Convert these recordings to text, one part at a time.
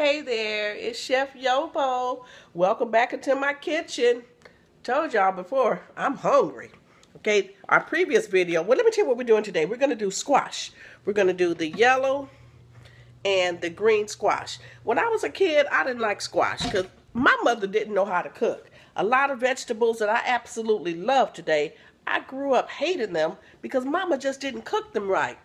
Hey there, it's Chef YoBo. Welcome back into my kitchen. Told y'all before, I'm hungry. Okay, our previous video, well, let me tell you what we're doing today. We're going to do squash. We're going to do the yellow and the green squash. When I was a kid, I didn't like squash because my mother didn't know how to cook. A lot of vegetables that I absolutely love today, I grew up hating them because mama just didn't cook them right.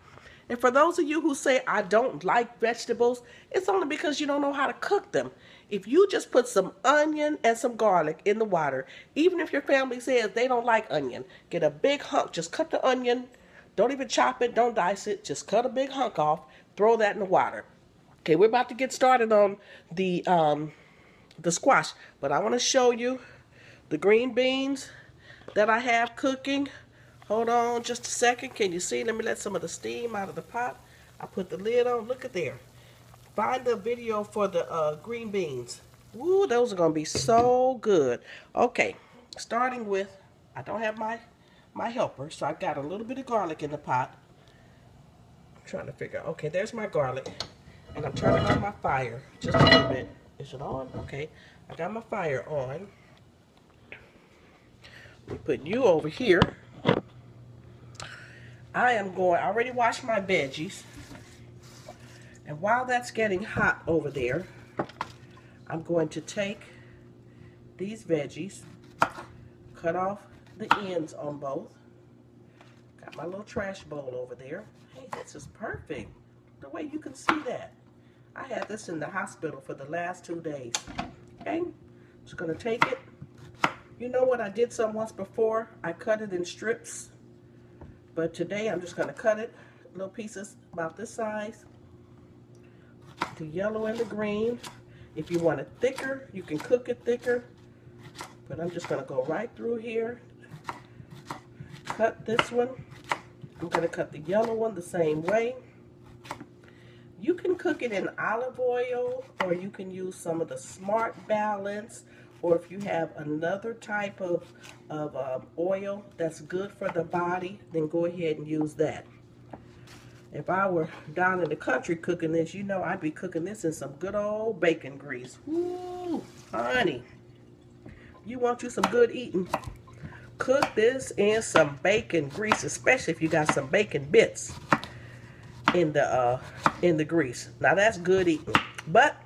And for those of you who say I don't like vegetables, it's only because you don't know how to cook them. If you just put some onion and some garlic in the water, even if your family says they don't like onion, get a big hunk, just cut the onion, don't even chop it, don't dice it, just cut a big hunk off, throw that in the water. Okay, we're about to get started on the squash, but I want to show you the green beans that I have cooking. Hold on just a second. Can you see? Let me let some of the steam out of the pot. I put the lid on. Look at there. Find the video for the green beans. Woo, those are going to be so good. Okay, starting with, I don't have my helper, so I've got a little bit of garlic in the pot. I'm trying to figure out. Okay, there's my garlic. And I'm turning on my fire just a little bit. Is it on? Okay, I got my fire on. We put you over here. I already washed my veggies. And while that's getting hot over there, I'm going to take these veggies, cut off the ends on both. Got my little trash bowl over there. Hey, this is perfect. The way you can see that. I had this in the hospital for the last 2 days. Okay, just gonna take it. You know what, I did some once before. I cut it in strips. But today I'm just going to cut it, little pieces about this size. The yellow and the green. If you want it thicker, you can cook it thicker. But I'm just going to go right through here. Cut this one. I'm going to cut the yellow one the same way. You can cook it in olive oil, or you can use some of the Smart Balance, or if you have another type of oil that's good for the body, then go ahead and use that. If I were down in the country cooking this, you know I'd be cooking this in some good old bacon grease. Woo, honey. You want you some good eating? Cook this in some bacon grease, especially if you got some bacon bits in the grease. Now that's good eating. But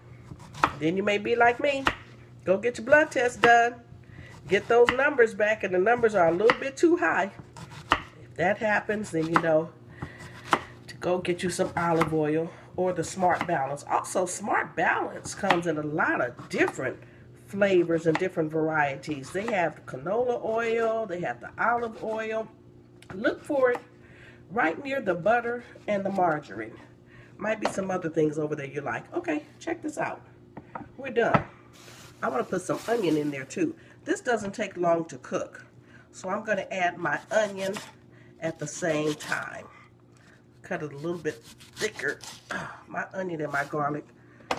then you may be like me. Go get your blood test done. Get those numbers back, and the numbers are a little bit too high. If that happens, then you know to go get you some olive oil or the Smart Balance. Also, Smart Balance comes in a lot of different flavors and different varieties. They have canola oil, they have the olive oil. Look for it right near the butter and the margarine. Might be some other things over there you like. Okay, check this out. We're done. I want to put some onion in there too. This doesn't take long to cook. So I'm going to add my onion at the same time. Cut it a little bit thicker. My onion and my garlic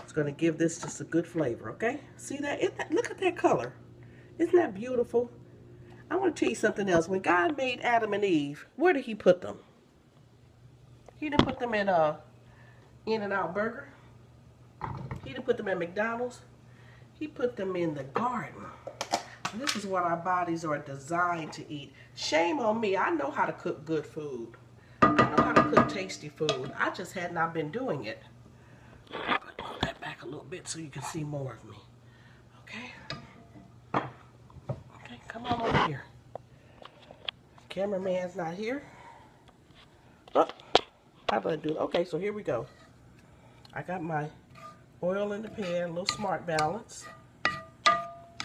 is going to give this just a good flavor, okay? See that? Look at that color. Isn't that beautiful? I want to tell you something else. When God made Adam and Eve, where did he put them? He didn't put them in In-N-Out Burger. He didn't put them at McDonald's. He put them in the garden. And this is what our bodies are designed to eat. Shame on me. I know how to cook good food. I know how to cook tasty food. I just had not been doing it. Pull that back a little bit so you can see more of me. Okay? Okay, come on over here. Cameraman's not here. Oh, how do I do it? Okay, so here we go. I got my oil in the pan, a little Smart Balance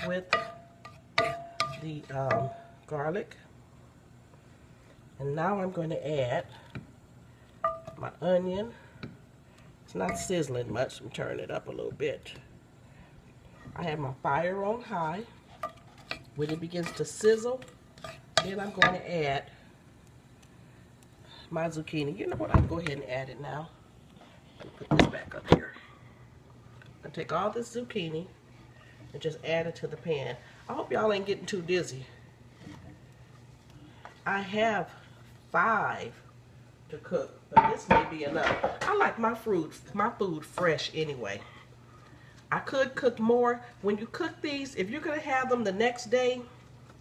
with the garlic. And now I'm going to add my onion. It's not sizzling much. I'm turning it up a little bit. I have my fire on high. When it begins to sizzle, then I'm going to add my zucchini. You know what? I'll go ahead and add it now. Put this back up here. I'll take all this zucchini and just add it to the pan. I hope y'all ain't getting too dizzy. I have 5 to cook, but this may be enough. I like my food fresh anyway. I could cook more. When you cook these, if you're going to have them the next day,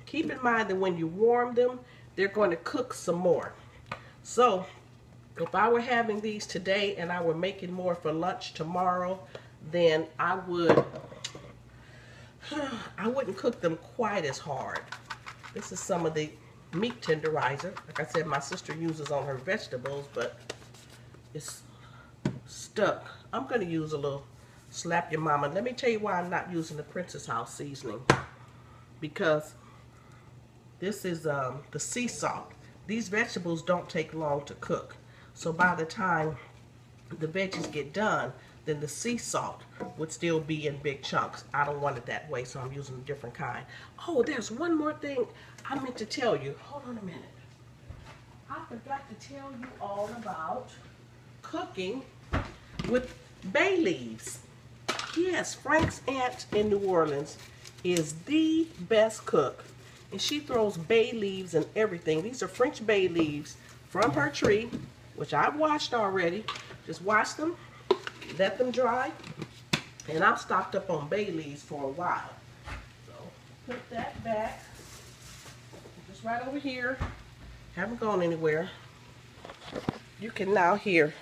keep in mind that when you warm them, they're going to cook some more. So if I were having these today and I were making more for lunch tomorrow, then I wouldn't cook them quite as hard. This is some of the meat tenderizer. Like I said, my sister uses on her vegetables, but it's stuck. I'm going to use a little Slap Your Mama. Let me tell you why I'm not using the Princess House seasoning. Because this is the sea salt. These vegetables don't take long to cook. So by the time the veggies get done, then the sea salt would still be in big chunks. I don't want it that way, so I'm using a different kind. Oh, there's one more thing I meant to tell you. Hold on a minute. I forgot to tell you all about cooking with bay leaves. Yes, Frank's aunt in New Orleans is the best cook. And she throws bay leaves and everything. These are French bay leaves from her tree, which I've washed already. Just wash them, let them dry, and I'm stocked up on bay leaves for a while. So put that back, just right over here. Haven't gone anywhere. You can now hear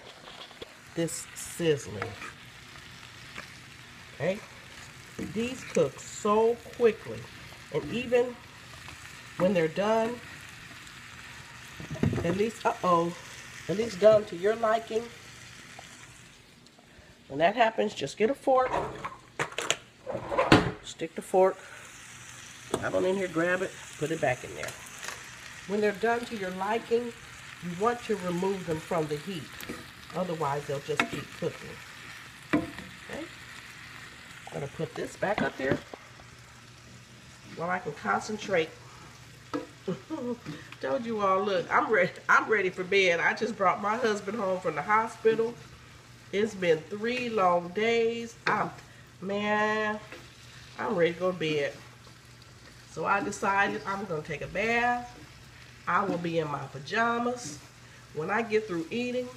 this sizzling. Okay, these cook so quickly, and even when they're done, at least done to your liking. When that happens, just get a fork, stick the fork, have on in here, grab it, put it back in there. When they're done to your liking, you want to remove them from the heat. Otherwise, they'll just keep cooking. Okay? I'm going to put this back up here while I can concentrate. Told you all, look, I'm ready for bed. I just brought my husband home from the hospital. It's been 3 long days. I'm ready to go to bed. So I decided I'm going to take a bath. I will be in my pajamas. When I get through eating,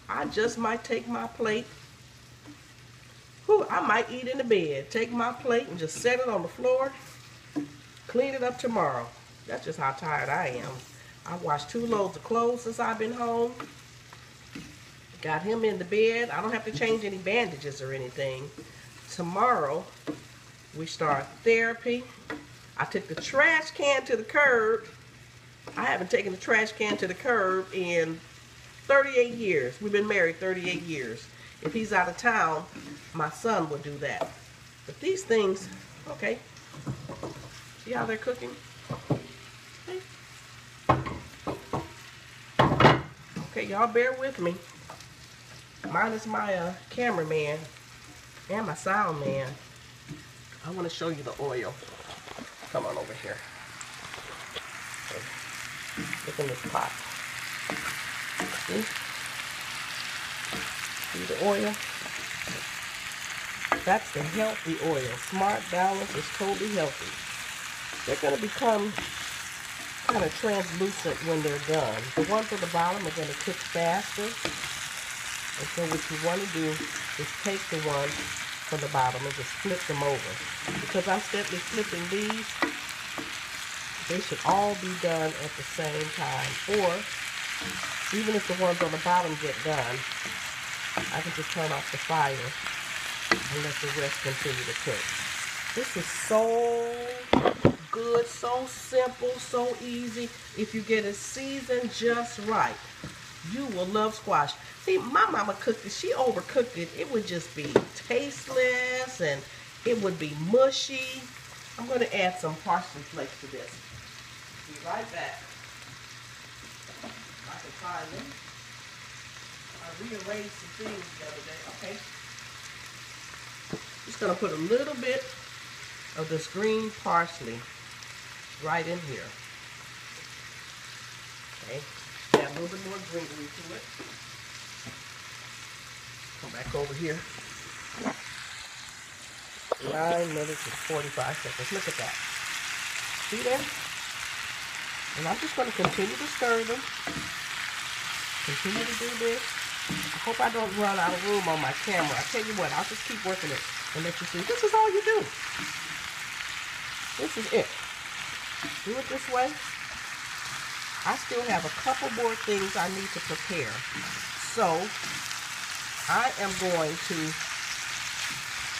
I just might take my plate. I might eat in the bed. Take my plate and just set it on the floor. Clean it up tomorrow. That's just how tired I am. I washed 2 loads of clothes since I've been home. Got him in the bed. I don't have to change any bandages or anything. Tomorrow, we start therapy. I took the trash can to the curb. I haven't taken the trash can to the curb in 38 years. We've been married 38 years. If he's out of town, my son will do that. But these things, okay. See how they're cooking? Okay, y'all bear with me. Mine is my cameraman and my sound man. I want to show you the oil. Come on over here. Okay. Look in this pot. See? See the oil? That's the healthy oil. Smart Balance is totally healthy. They're going to become kind of translucent when they're done. The ones at the bottom are going to cook faster. And so what you want to do is take the ones from the bottom and just flip them over. Because I'm steadily flipping these, they should all be done at the same time. Or, even if the ones on the bottom get done, I can just turn off the fire and let the rest continue to cook. This is so good, so simple, so easy. If you get it seasoned just right, you will love squash. See, my mama cooked it. She overcooked it. It would just be tasteless and it would be mushy. I'm going to add some parsley flakes to this. Be right back. I can find them. I rearranged some things the other day. Okay. Just going to put a little bit of this green parsley right in here. Okay. Add a little bit more greenery to it. Come back over here. 9 minutes and 45 seconds. Look at that. See that? And I'm just going to continue to stir them. Continue to do this. I hope I don't run out of room on my camera. I tell you what, I'll just keep working it and let you see. This is all you do. This is it. Do it this way. I still have a couple more things I need to prepare. So, I am going to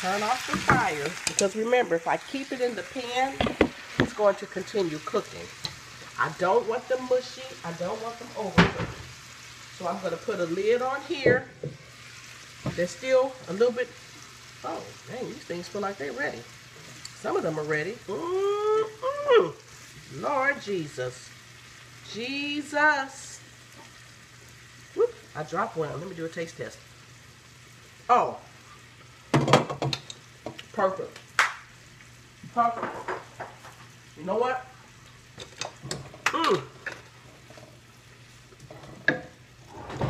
turn off the fire, because remember, if I keep it in the pan, it's going to continue cooking. I don't want them mushy. I don't want them overcooked. So I'm going to put a lid on here. They're still a little bit, oh, dang, these things feel like they're ready. Some of them are ready. Lord Jesus. Jesus. Whoop, I dropped one. Let me do a taste test. Oh. Perfect. Perfect. You know what?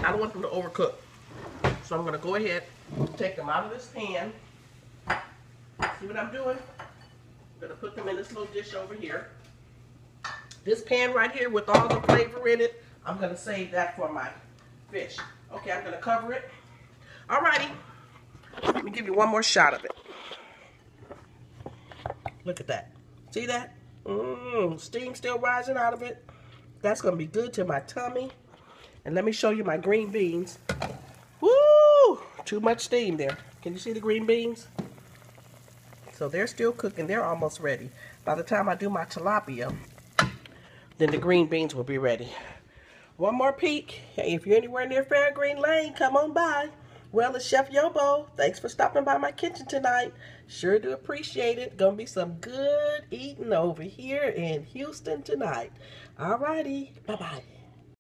I don't want them to overcook. So I'm going to go ahead and take them out of this pan. See what I'm doing? I'm going to put them in this little dish over here. This pan right here with all the flavor in it, I'm going to save that for my fish. Okay, I'm going to cover it. Alrighty. Let me give you one more shot of it. Look at that. See that? Steam still rising out of it. That's going to be good to my tummy. And let me show you my green beans. Woo! Too much steam there. Can you see the green beans? So they're still cooking. They're almost ready. By the time I do my tilapia, then the green beans will be ready. One more peek. Hey, if you're anywhere near Fairgreen Lane, come on by. Well, it's Chef YoBo. Thanks for stopping by my kitchen tonight. Sure do appreciate it. Gonna be some good eating over here in Houston tonight. Alrighty. Bye-bye.